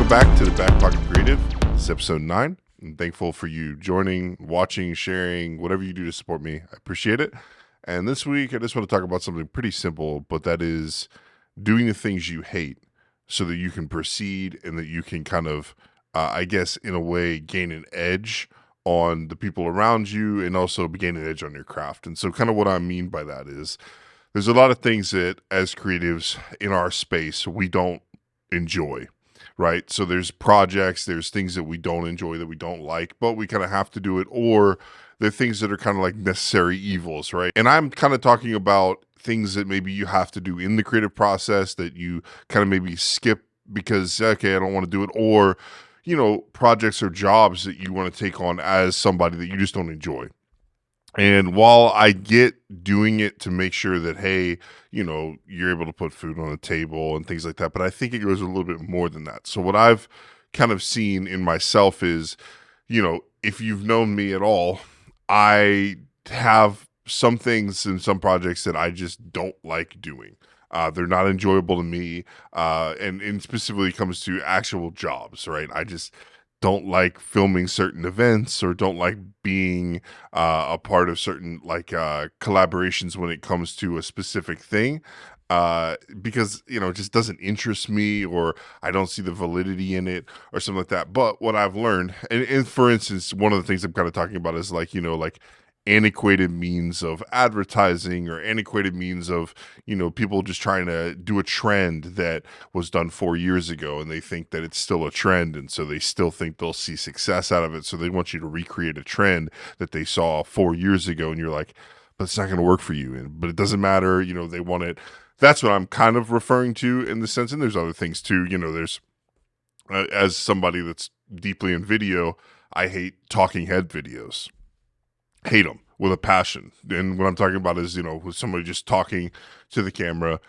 Welcome back to the Back Pocket Creative. This is episode 9. I'm thankful for you joining, watching, sharing, whatever you do to support me. I appreciate it. And this week, I just want to talk about something pretty simple, but that is doing the things you hate so that you can proceed and that you can kind of, I guess, in a way, gain an edge on the people around you and also gain an edge on your craft. And so kind of what I mean by that is there's a lot of things that as creatives in our space, we don't enjoy. Right. So there's projects, there's things that we don't enjoy, that we don't like, but we kind of have to do it, or they're things that are kind of like necessary evils. Right. And I'm kind of talking about things that maybe you have to do in the creative process that you kind of maybe skip because, okay, I don't want to do it, or, projects or jobs that you want to take on as somebody that you just don't enjoy. And while I get doing it to make sure that, hey, you're able to put food on the table and things like that, but I think it goes a little bit more than that. So what I've kind of seen in myself is, if you've known me at all, I have some things and some projects that I just don't like doing. They're not enjoyable to me, and specifically comes to actual jobs, right? I just don't like filming certain events or don't like being a part of certain collaborations when it comes to a specific thing because it just doesn't interest me, or I don't see the validity in it or something like that. But what I've learned, and for instance, one of the things I'm kind of talking about is like antiquated means of advertising, or antiquated means of people just trying to do a trend that was done 4 years ago, and they think that it's still a trend, and so they still think they'll see success out of it, so they want you to recreate a trend that they saw 4 years ago, and you're like, but it's not going to work for you. But it doesn't matter, they want it. That's what I'm kind of referring to in the sense. And there's other things too. There's as somebody that's deeply in video, I hate talking head videos. Hate them with a passion. And what I'm talking about is, with somebody just talking to the camera.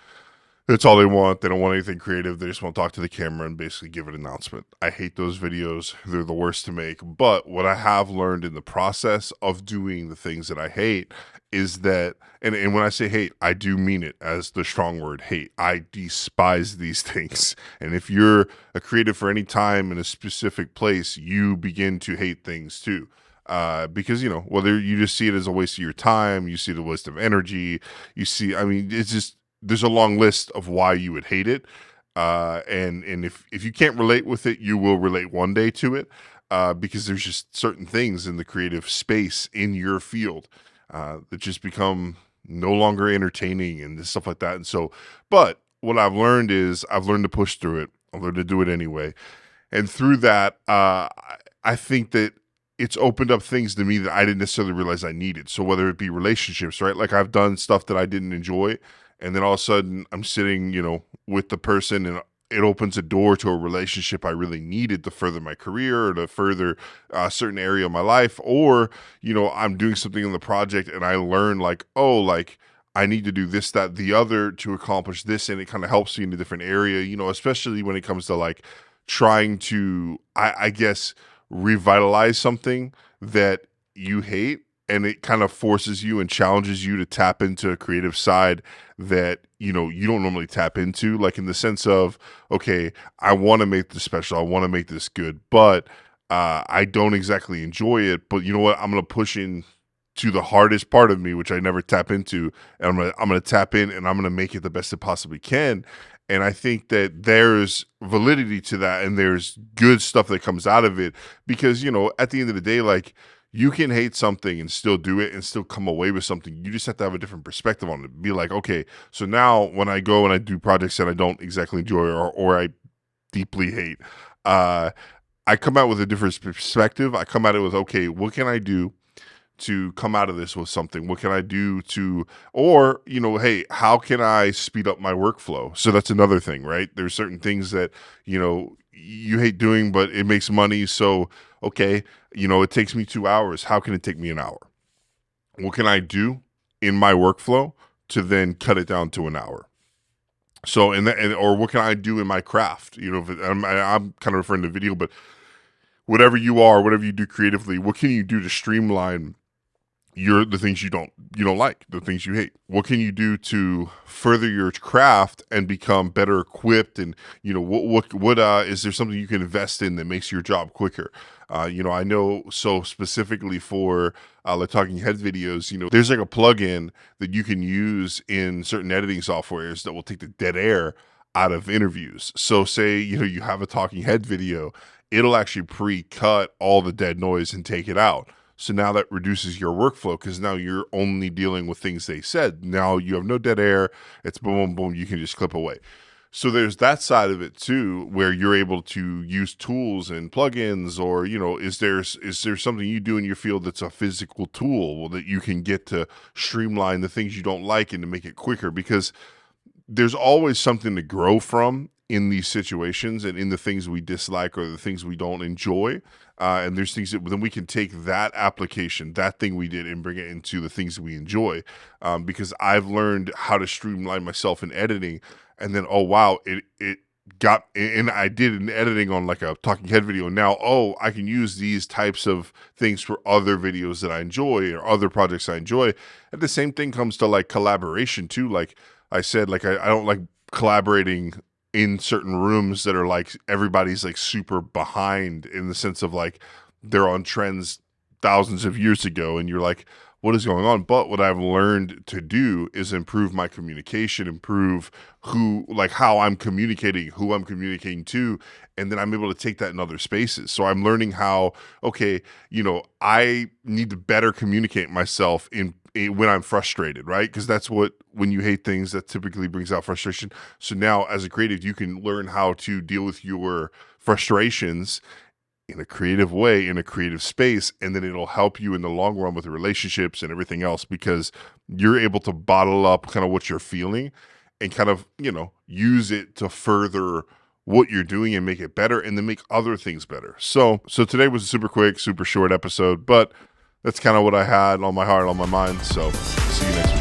That's all they want. They don't want anything creative. They just want to talk to the camera and basically give an announcement. I hate those videos. They're the worst to make. But what I have learned in the process of doing the things that I hate is that, and when I say hate, I do mean it as the strong word hate. I despise these things. And if you're a creative for any time in a specific place, you begin to hate things too. Because, whether you just see it as a waste of your time, you see it as a waste of energy, it's just, there's a long list of why you would hate it. And if you can't relate with it, you will relate one day to it, because there's just certain things in the creative space in your field, that just become no longer entertaining and stuff like that. And so, but what I've learned is I've learned to push through it. I've learned to do it anyway. And through that, I think that it's opened up things to me that I didn't necessarily realize I needed. So whether it be relationships, right? Like I've done stuff that I didn't enjoy, and then all of a sudden I'm sitting, with the person, and it opens a door to a relationship I really needed to further my career or to further a certain area of my life. Or, I'm doing something in the project and I learn I need to do this, that, the other to accomplish this. And it kind of helps you in a different area, especially when it comes to trying to, I guess, revitalize something that you hate, and it kind of forces you and challenges you to tap into a creative side that you don't normally tap into, like in the sense of, okay, I want to make this special, I want to make this good, but I don't exactly enjoy it. But you know what, I'm going to push in to the hardest part of me, which I never tap into, and I'm going to tap in, and I'm going to make it the best it possibly can. And I think that there's validity to that, and there's good stuff that comes out of it, because, at the end of the day, you can hate something and still do it and still come away with something. You just have to have a different perspective on it. Be like, okay, so now when I go and I do projects that I don't exactly enjoy, or I deeply hate, I come out with a different perspective. I come at it with, okay, what can I do to come out of this with something? What can I do to, or, hey, how can I speed up my workflow? So that's another thing, right? There's certain things that, you hate doing, but it makes money. So, okay, it takes me 2 hours. How can it take me an hour? What can I do in my workflow to then cut it down to an hour? So, or what can I do in my craft? I'm kind of referring to video, but whatever you do creatively, what can you do to streamline the things you don't like, the things you hate. What can you do to further your craft and become better equipped? And what is there something you can invest in that makes your job quicker? I know, so specifically for like talking head videos, there's like a plugin that you can use in certain editing softwares that will take the dead air out of interviews. So say, you have a talking head video, it'll actually pre-cut all the dead noise and take it out. So now that reduces your workflow, because now you're only dealing with things they said. Now you have no dead air. It's boom, boom, boom. You can just clip away. So there's that side of it too, where you're able to use tools and plugins, or, is there something you do in your field that's a physical tool that you can get to streamline the things you don't like and to make it quicker? Because there's always something to grow from in these situations and in the things we dislike or the things we don't enjoy. And there's things that then we can take that application, that thing we did, and bring it into the things we enjoy. Because I've learned how to streamline myself in editing, and then, oh wow, it got, and I did an editing on like a talking head video. Now, I can use these types of things for other videos that I enjoy or other projects I enjoy. And the same thing comes to like collaboration too. Like I said, like I don't like collaborating in certain rooms that are like everybody's like super behind, in the sense of like they're on trends thousands of years ago and you're like, what is going on? But what I've learned to do is improve my communication, improve how I'm communicating, who I'm communicating to, and then I'm able to take that in other spaces. So I'm learning how, okay, I need to better communicate myself when I'm frustrated, right? Because that's when you hate things, that typically brings out frustration. So now as a creative, you can learn how to deal with your frustrations in a creative way, in a creative space, and then it'll help you in the long run with the relationships and everything else, because you're able to bottle up kind of what you're feeling and kind of, use it to further what you're doing and make it better, and then make other things better. So today was a super quick, super short episode, but that's kind of what I had on my heart, on my mind. So see you next week.